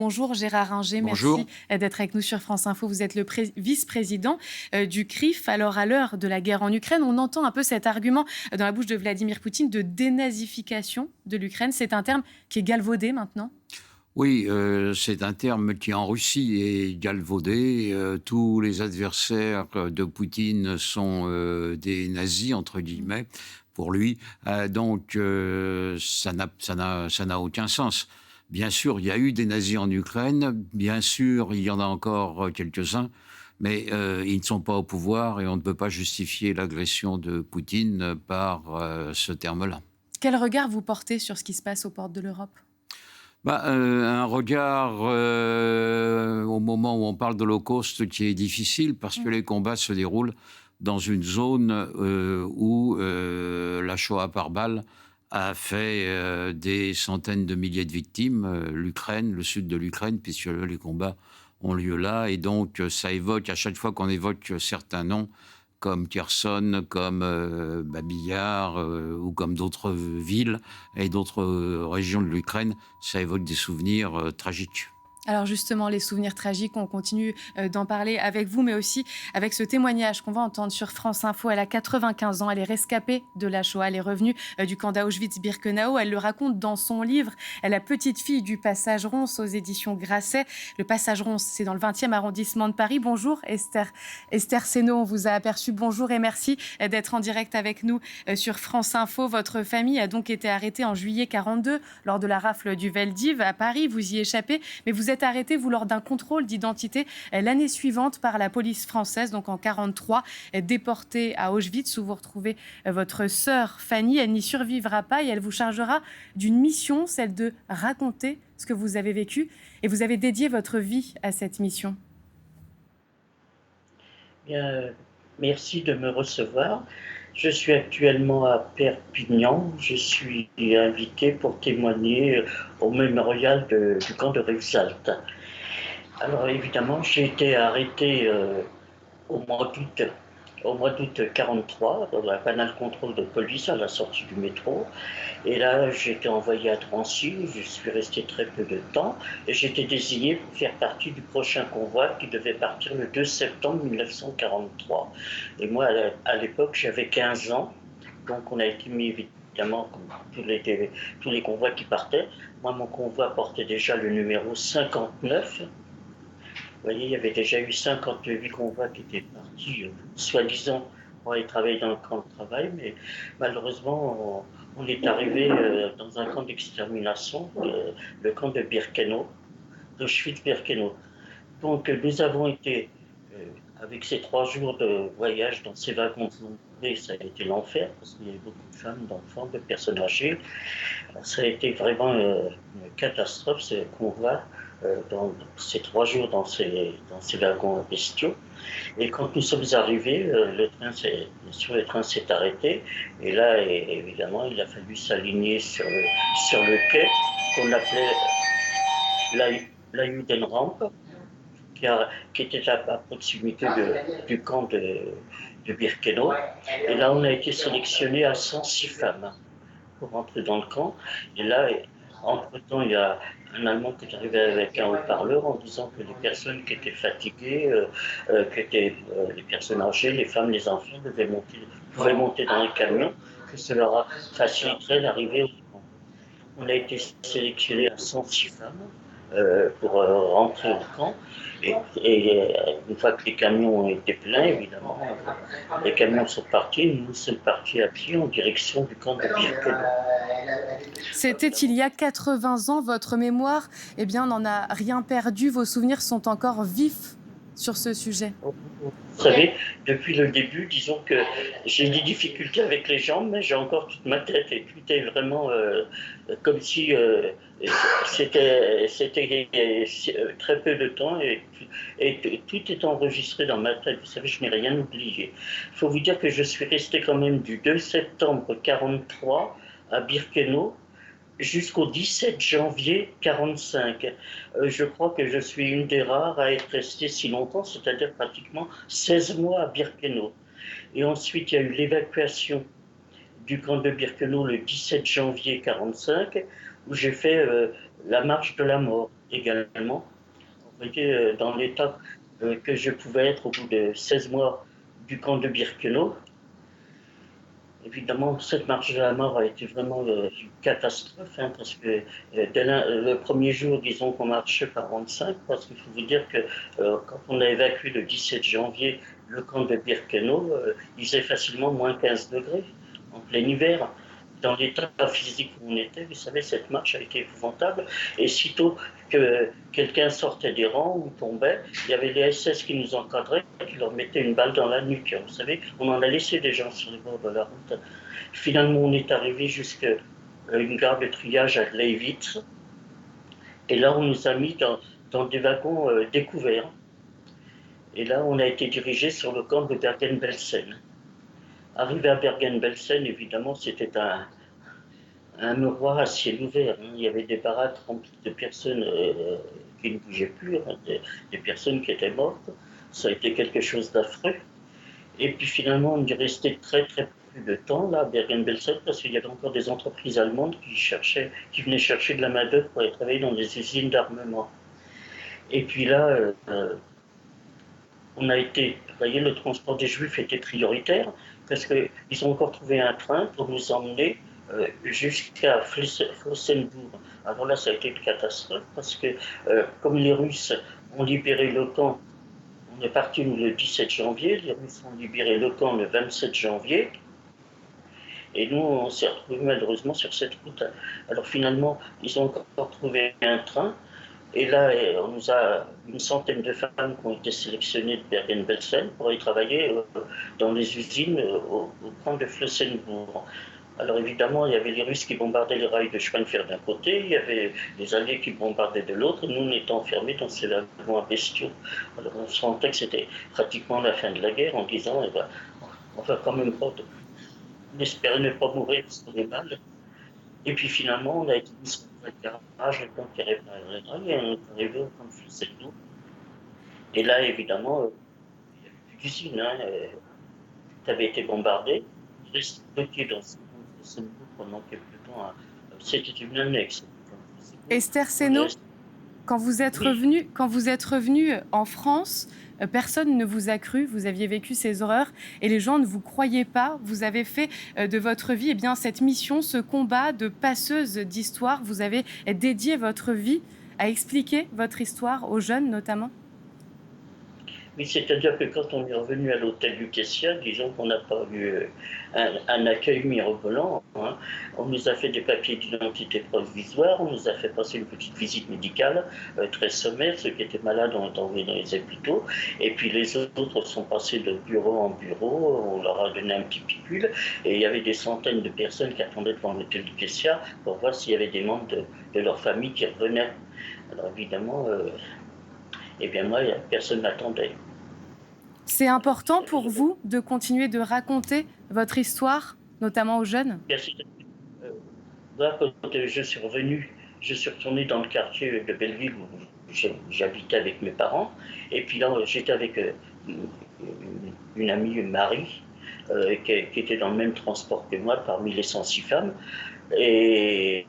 Bonjour Gérard Inger, Bonjour. merci d'être avec nous sur France Info. Vous êtes le vice-président du CRIF. Alors à l'heure de la guerre en Ukraine, on entend un peu cet argument dans la bouche de Vladimir Poutine de dénazification de l'Ukraine. C'est un terme qui est galvaudé maintenant. Oui, c'est un terme qui en Russie est galvaudé. Tous les adversaires de Poutine sont des nazis, entre guillemets, pour lui. Donc ça n'a aucun sens. Bien sûr, il y a eu des nazis en Ukraine. Bien sûr, il y en a encore quelques-uns. Mais ils ne sont pas au pouvoir et on ne peut pas justifier l'agression de Poutine par ce terme-là. Quel regard vous portez sur ce qui se passe aux portes de l'Europe ? Un regard au moment où on parle d'Holocauste qui est difficile parce que les combats se déroulent dans une zone où la Shoah par balle a fait des centaines de milliers de victimes, l'Ukraine, le sud de l'Ukraine, puisque les combats ont lieu là. Et donc, ça évoque, à chaque fois qu'on évoque certains noms, comme Kherson, comme Babi Yar ou comme d'autres villes et d'autres régions de l'Ukraine, ça évoque des souvenirs tragiques. Alors justement, les souvenirs tragiques, on continue d'en parler avec vous, mais aussi avec ce témoignage qu'on va entendre sur France Info. Elle a 95 ans, elle est rescapée de la Shoah, elle est revenue du camp d'Auschwitz-Birkenau. Elle le raconte dans son livre. La petite fille du Passage Ronce aux éditions Grasset. Le Passage Ronce, c'est dans le 20e arrondissement de Paris. Bonjour Esther Seno, on vous a aperçu. Bonjour et merci d'être en direct avec nous sur France Info. Votre famille a donc été arrêtée en juillet 42 lors de la rafle du Veldiv à Paris. Vous y échappez, mais vous êtes arrêté, vous, lors d'un contrôle d'identité l'année suivante par la police française, donc en 43, déporté à Auschwitz, où vous retrouvez votre sœur Fanny. Elle n'y survivra pas et elle vous chargera d'une mission, celle de raconter ce que vous avez vécu. Et vous avez dédié votre vie à cette mission. Bien, merci de me recevoir. Je suis actuellement à Perpignan. Je suis invité pour témoigner au mémorial du camp de Rivesaltes. Alors évidemment, j'ai été arrêté au mois d'août 43 dans un canal contrôle de police à la sortie du métro. Et là, j'ai été envoyé à Drancy. Je suis resté très peu de temps et j'ai été désigné pour faire partie du prochain convoi qui devait partir le 2 septembre 1943. Et moi, à l'époque, j'avais 15 ans. Donc on a été mis évidemment, comme tous les convois qui partaient. Moi, mon convoi portait déjà le numéro 59. Vous voyez, il y avait déjà eu 58 convois qui étaient partis, soi-disant, pour aller travailler dans le camp de travail, mais malheureusement, on est arrivé dans un camp d'extermination, le camp de Birkenau, d'Auschwitz-Birkenau. Donc, nous avons été, avec ces 3 jours de voyage dans ces wagons blindés, ça a été l'enfer, parce qu'il y avait beaucoup de femmes, d'enfants, de personnes âgées. Ça a été vraiment une catastrophe, ce convoi. Dans ces 3 jours dans ces wagons bestiaux. Et quand nous sommes arrivés, le train s'est arrêté. Et là, évidemment, il a fallu s'aligner sur le quai qu'on appelait la Judenrampe, qui était à proximité du camp de Birkenau. Et là, on a été sélectionné à 106 femmes pour rentrer dans le camp. Et là, entre-temps, il y a un Allemand qui est arrivé avec un haut-parleur en disant que les personnes qui étaient fatiguées, les personnes âgées, les femmes, les enfants pouvaient monter dans les camions, que cela faciliterait l'arrivée au camp. On a été sélectionnés à 106 femmes pour rentrer au camp. Et une fois que les camions ont été pleins, évidemment, les camions sont partis. Nous sommes partis à pied en direction du camp de Birkenau. C'était il y a 80 ans. Votre mémoire, eh bien, n'en a rien perdu. Vos souvenirs sont encore vifs sur ce sujet. Vous savez, depuis le début, disons que j'ai des difficultés avec les jambes, mais j'ai encore toute ma tête et tout est vraiment comme si c'était très peu de temps et tout est enregistré dans ma tête. Vous savez, je n'ai rien oublié. Il faut vous dire que je suis resté quand même du 2 septembre 1943 à Birkenau jusqu'au 17 janvier 1945. Je crois que je suis une des rares à être restée si longtemps, c'est-à-dire pratiquement 16 mois à Birkenau. Et ensuite, il y a eu l'évacuation du camp de Birkenau le 17 janvier 1945, où j'ai fait la marche de la mort. également. Vous voyez, dans l'état que je pouvais être au bout de 16 mois du camp de Birkenau, évidemment, cette marche de la mort a été vraiment une catastrophe, hein, parce que dès le premier jour, disons qu'on marchait par 25, parce qu'il faut vous dire que quand on a évacué le 17 janvier le camp de Birkenau, il faisait facilement moins 15 degrés en plein hiver. Dans l'état physique où on était, vous savez, cette marche a été épouvantable. Et sitôt que quelqu'un sortait des rangs ou tombait, il y avait les SS qui nous encadraient, qui leur mettaient une balle dans la nuque. Vous savez, on en a laissé des gens sur les bords de la route. Finalement, on est arrivé jusqu'à une gare de triage à Gleiwitz. Et là, on nous a mis dans des wagons découverts. Et là, on a été dirigé sur le camp de Bergen-Belsen. Arrivé à Bergen-Belsen, évidemment, c'était un miroir à ciel ouvert. Il y avait des baraques remplies de personnes qui ne bougeaient plus, hein, des personnes qui étaient mortes. Ça a été quelque chose d'affreux. Et puis finalement, on est resté très très peu de temps là à Bergen-Belsen parce qu'il y avait encore des entreprises allemandes qui venaient chercher de la main-d'œuvre pour aller travailler dans des usines d'armement. Et puis là, on a été, vous voyez, le transport des Juifs était prioritaire parce qu'ils ont encore trouvé un train pour nous emmener jusqu'à Flossenbourg. Alors là, ça a été une catastrophe parce que comme les Russes ont libéré le camp, on est parti le 17 janvier, les Russes ont libéré le camp le 27 janvier, et nous, on s'est retrouvés malheureusement sur cette route. Alors finalement, ils ont encore trouvé un train, et là, on nous a une centaine de femmes qui ont été sélectionnées de Bergen-Belsen pour aller travailler dans les usines au camp de Flossenbourg. Alors évidemment, il y avait les Russes qui bombardaient les rails de chemin de fer d'un côté, il y avait les Alliés qui bombardaient de l'autre, et nous, on était enfermés dans ces wagons à bestiaux. Alors on se sentait que c'était pratiquement la fin de la guerre en disant, eh ben, on va quand même pas, on espérait ne pas mourir sur les balles. Et puis finalement, on a été mis sur le garage, le camp qui réparait les rails, et on est arrivé au camp de Flossenbourg. Et là, évidemment, il n'y avait plus d'usine, hein, tout avait été bombardé. Il restait bloqué dans ce Flossenbourg pendant quelques temps. C'était une annexe. Esther Seno, quand vous êtes revenu en France, personne ne vous a cru, vous aviez vécu ces horreurs et les gens ne vous croyaient pas. Vous avez fait de votre vie cette mission, ce combat de passeuse d'histoire. Vous avez dédié votre vie à expliquer votre histoire aux jeunes notamment. Oui, c'est-à-dire que quand on est revenu à l'hôtel Lutetia, disons qu'on n'a pas eu un accueil mirobolant. Hein. On nous a fait des papiers d'identité provisoires, on nous a fait passer une petite visite médicale très sommaire. Ceux qui étaient malades ont été envoyés dans les hôpitaux. Et puis les autres sont passés de bureau en bureau, on leur a donné un petit picule. Et il y avait des centaines de personnes qui attendaient devant l'hôtel Lutetia pour voir s'il y avait des membres de leur famille qui revenaient. Alors évidemment, eh bien moi, personne n'attendait. C'est important pour vous de continuer de raconter votre histoire, notamment aux jeunes? Bien sûr. Là, quand je suis revenu, je suis retourné dans le quartier de Belleville où j'habitais avec mes parents. Et puis là, j'étais avec une amie, Marie, qui était dans le même transport que moi, parmi les 106 femmes. Et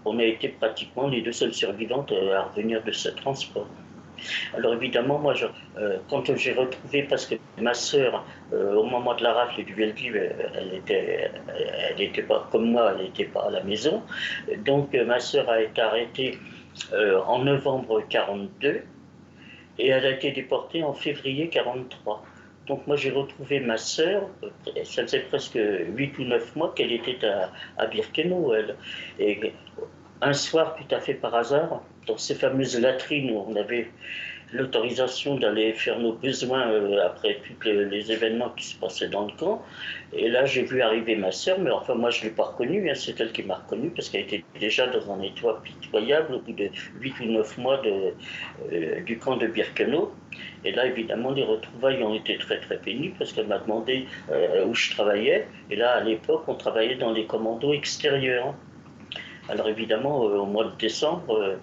on a été pratiquement les deux seules survivantes à revenir de ce transport. Alors évidemment, moi, quand j'ai retrouvé, parce que ma sœur, au moment de la rafle du Veldiv, elle était pas comme moi, elle n'était pas à la maison. Donc ma sœur a été arrêtée en novembre 1942 et elle a été déportée en février 1943. Donc moi j'ai retrouvé ma sœur, ça faisait presque 8 ou 9 mois qu'elle était à Birkenau, elle. Et un soir, tout à fait par hasard, dans ces fameuses latrines où on avait l'autorisation d'aller faire nos besoins après tous les événements qui se passaient dans le camp. Et là, j'ai vu arriver ma sœur, mais enfin, moi, je ne l'ai pas reconnue, hein, c'est elle qui m'a reconnue, parce qu'elle était déjà dans un état pitoyable au bout de 8 ou 9 mois du camp de Birkenau. Et là, évidemment, les retrouvailles ont été très, très pénibles, parce qu'elle m'a demandé où je travaillais. Et là, à l'époque, on travaillait dans les commandos extérieurs. Alors évidemment, au mois de décembre,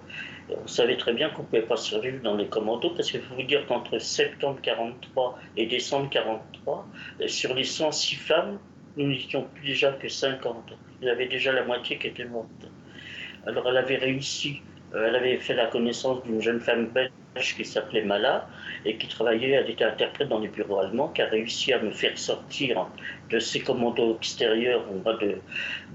on savait très bien qu'on ne pouvait pas survivre dans les commandos, parce qu'il faut vous dire qu'entre septembre 1943 et décembre 1943, sur les 106 femmes, nous n'étions plus déjà que 50. Il y avait déjà la moitié qui était morte. Alors elle avait réussi Elle avait fait la connaissance d'une jeune femme belge qui s'appelait Mala et qui travaillait, elle était interprète dans les bureaux allemands, qui a réussi à me faire sortir de ses commandos extérieurs au mois de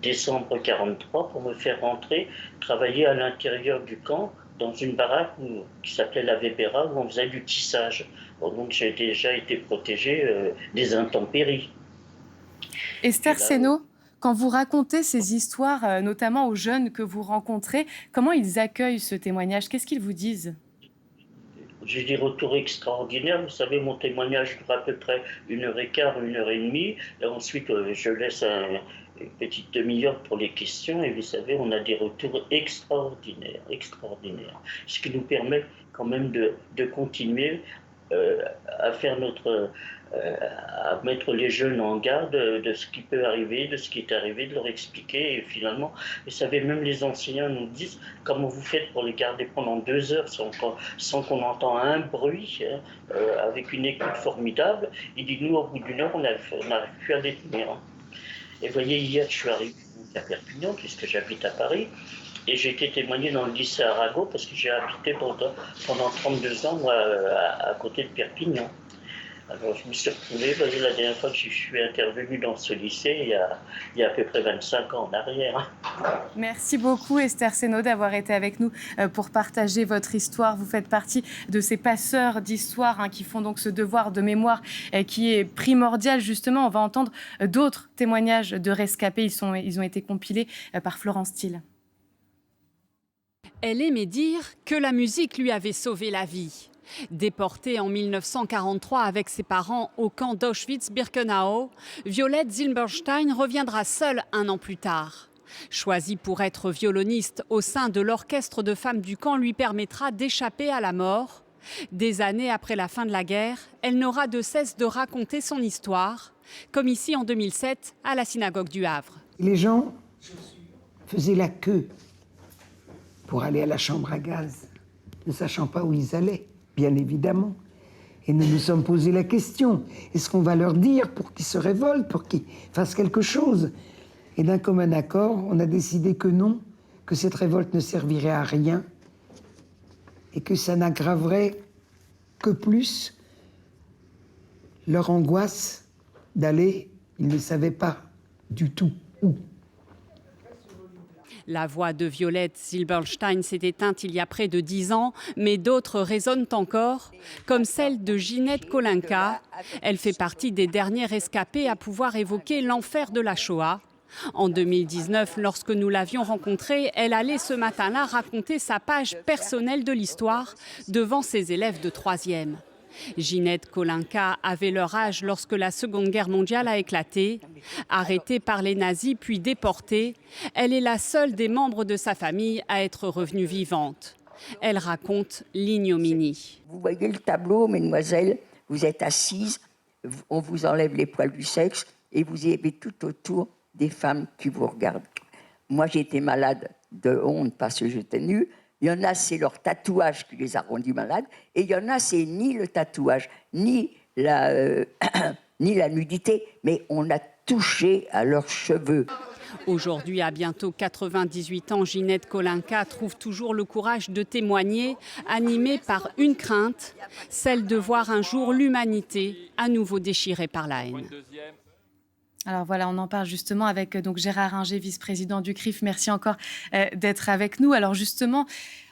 décembre 1943 pour me faire rentrer, travailler à l'intérieur du camp dans une baraque qui s'appelait la Weberra où on faisait du tissage. Bon, donc j'ai déjà été protégé des intempéries. Esther Seno, quand vous racontez ces histoires, notamment aux jeunes que vous rencontrez, comment ils accueillent ce témoignage? Qu'est-ce qu'ils vous disent? J'ai des retours extraordinaires. Vous savez, mon témoignage dure à peu près 1h15, 1h30. Et ensuite, je laisse une petite demi-heure pour les questions. Et vous savez, on a des retours extraordinaires, extraordinaires. Ce qui nous permet quand même de continuer à faire à mettre les jeunes en garde de ce qui peut arriver, de ce qui est arrivé, de leur expliquer. Et finalement, vous savez, même les enseignants nous disent comment vous faites pour les garder pendant 2 heures sans qu'on entend un bruit, hein, avec une écoute formidable. Il dit, nous, au bout d'une heure, on n'arrive plus à les tenir. Hein. Et vous voyez, hier, je suis arrivé à Perpignan, puisque j'habite à Paris. Et j'ai été témoigné dans le lycée Arago parce que j'ai habité pendant 32 ans moi, à côté de Perpignan. Alors je me suis retrouvé, la dernière fois que je suis intervenu dans ce lycée, il y a à peu près 25 ans en arrière. Merci beaucoup Esther Seno d'avoir été avec nous pour partager votre histoire. Vous faites partie de ces passeurs d'histoire qui font donc ce devoir de mémoire qui est primordial justement. On va entendre d'autres témoignages de rescapés. Ils ont été compilés par Florence Thiel. Elle aimait dire que la musique lui avait sauvé la vie. Déportée en 1943 avec ses parents au camp d'Auschwitz-Birkenau, Violette Zilberstein reviendra seule un an plus tard. Choisie pour être violoniste au sein de l'orchestre de femmes du camp lui permettra d'échapper à la mort. Des années après la fin de la guerre, elle n'aura de cesse de raconter son histoire, comme ici en 2007 à la synagogue du Havre. Les gens faisaient la queue pour aller à la chambre à gaz, ne sachant pas où ils allaient, bien évidemment. Et nous nous sommes posé la question, est-ce qu'on va leur dire pour qu'ils se révoltent, pour qu'ils fassent quelque chose? Et d'un commun accord, on a décidé que non, que cette révolte ne servirait à rien et que ça n'aggraverait que plus leur angoisse d'aller, ils ne savaient pas du tout où. La voix de Violette Zilberstein s'est éteinte il y a près de 10 ans, mais d'autres résonnent encore, comme celle de Ginette Kolinka. Elle fait partie des dernières rescapées à pouvoir évoquer l'enfer de la Shoah. En 2019, lorsque nous l'avions rencontrée, elle allait ce matin-là raconter sa page personnelle de l'histoire devant ses élèves de 3e. Ginette Kolinka avait leur âge lorsque la Seconde Guerre mondiale a éclaté. Arrêtée par les nazis puis déportée, elle est la seule des membres de sa famille à être revenue vivante. Elle raconte l'ignominie. Vous voyez le tableau, mesdemoiselles, vous êtes assises, on vous enlève les poils du sexe et vous avez tout autour des femmes qui vous regardent. Moi, j'ai été malade de honte parce que j'étais nue. Il y en a, c'est leur tatouage qui les a rendus malades. Et il y en a, c'est ni le tatouage, ni la nudité, mais on a touché à leurs cheveux. Aujourd'hui, à bientôt 98 ans, Ginette Kolinka trouve toujours le courage de témoigner, animée par une crainte, celle de voir un jour l'humanité à nouveau déchirée par la haine. Alors voilà, on en parle justement avec donc Gérard Inger, vice-président du CRIF. Merci encore d'être avec nous. Alors justement,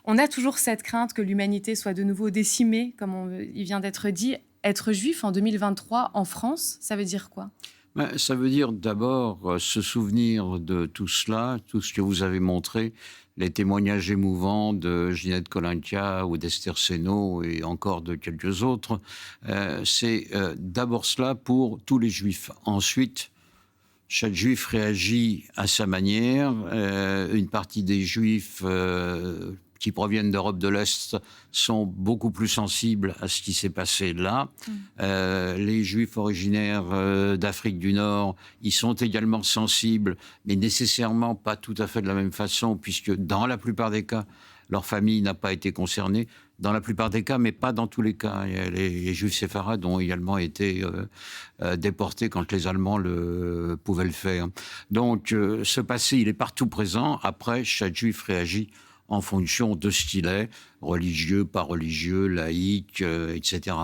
on a toujours cette crainte que l'humanité soit de nouveau décimée, comme il vient d'être dit. Être juif en 2023 en France, ça veut dire quoi? Ça veut dire d'abord se souvenir de tout cela, tout ce que vous avez montré, les témoignages émouvants de Ginette Kolinka ou d'Esther Seno et encore de quelques autres. C'est d'abord cela pour tous les juifs. Ensuite, chaque juif réagit à sa manière. Une partie des juifs qui proviennent d'Europe de l'Est sont beaucoup plus sensibles à ce qui s'est passé là. Les juifs originaires d'Afrique du Nord, ils sont également sensibles, mais nécessairement pas tout à fait de la même façon, puisque dans la plupart des cas, leur famille n'a pas été concernée. Dans la plupart des cas, mais pas dans tous les cas. Les juifs séfarades ont également été déportés quand les Allemands pouvaient le faire. Donc, ce passé, il est partout présent. Après, chaque juif réagit en fonction de ce qu'il est, religieux, pas religieux, laïque, etc.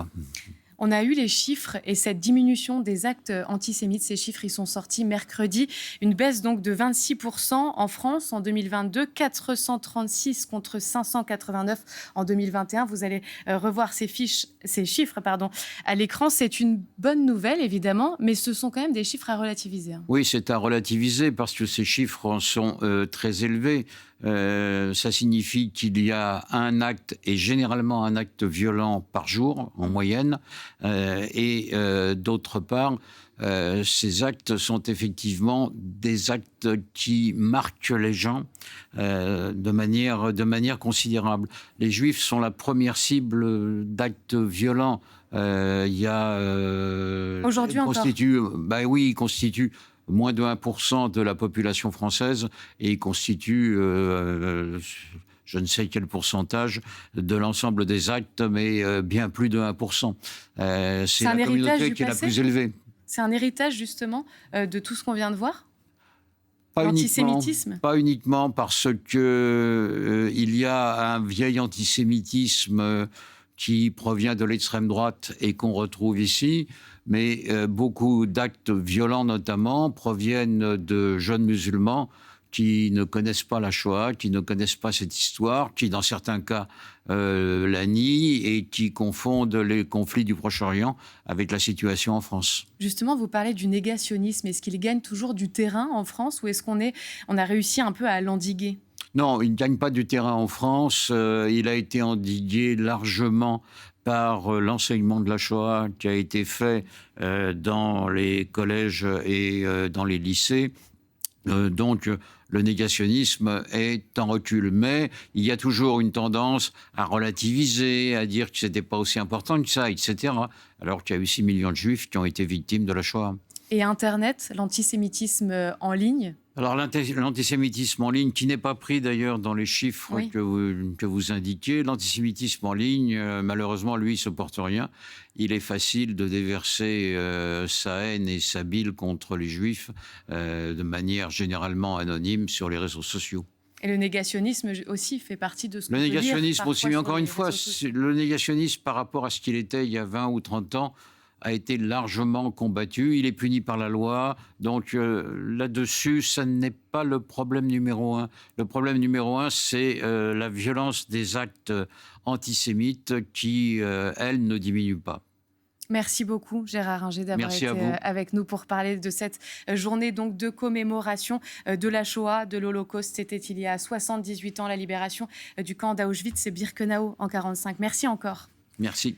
On a eu les chiffres et cette diminution des actes antisémites. Ces chiffres, ils sont sortis mercredi. Une baisse donc de 26% en France en 2022, 436 contre 589 en 2021. Vous allez revoir ces chiffres à l'écran. C'est une bonne nouvelle, évidemment, mais ce sont quand même des chiffres à relativiser. Oui, c'est à relativiser parce que ces chiffres sont très élevés. Ça signifie qu'il y a un acte, et généralement un acte violent par jour, en moyenne. D'autre part, ces actes sont effectivement des actes qui marquent les gens de manière considérable. Les Juifs sont la première cible d'actes violents. Aujourd'hui encore. Ils constituent moins de 1% de la population française et ils constituent je ne sais quel pourcentage de l'ensemble des actes, mais bien plus de 1%. C'est la communauté qui est la plus élevée. C'est un héritage, justement, de tout ce qu'on vient de voir ? L'antisémitisme ? Pas uniquement, parce que il y a un vieil antisémitisme qui provient de l'extrême droite et qu'on retrouve ici, mais beaucoup d'actes violents, notamment, proviennent de jeunes musulmans qui ne connaissent pas la Shoah, qui ne connaissent pas cette histoire, qui, dans certains cas, la nient et qui confondent les conflits du Proche-Orient avec la situation en France. Justement, vous parlez du négationnisme. Est-ce qu'il gagne toujours du terrain en France ou est-ce qu'on a réussi un peu à l'endiguer ? Non, il ne gagne pas du terrain en France. Il a été endigué largement par l'enseignement de la Shoah qui a été fait dans les collèges et dans les lycées. Donc, le négationnisme est en recul. Mais il y a toujours une tendance à relativiser, à dire que ce n'était pas aussi important que ça, etc. Alors qu'il y a eu 6 millions de Juifs qui ont été victimes de la Shoah. Et Internet, l'antisémitisme en ligne ? Alors l'antisémitisme en ligne, qui n'est pas pris d'ailleurs dans les chiffres oui. que vous indiquez, l'antisémitisme en ligne, malheureusement, lui, il ne se porte rien. Il est facile de déverser sa haine et sa bile contre les Juifs de manière généralement anonyme sur les réseaux sociaux. Et le négationnisme aussi fait partie de ce qu'on peut Le lire négationnisme aussi, mais encore une fois, sociaux. le négationnisme par rapport à ce qu'il était il y a 20 ou 30 ans, a été largement combattu. Il est puni par la loi. Donc là-dessus, ça n'est pas le problème numéro un. Le problème numéro un, c'est la violence des actes antisémites qui, elle, ne diminue pas. Merci beaucoup, Gérard Inger, d'avoir été avec nous pour parler de cette journée donc, de commémoration de la Shoah, de l'Holocauste. C'était il y a 78 ans, la libération du camp d'Auschwitz et Birkenau en 1945. Merci encore. Merci.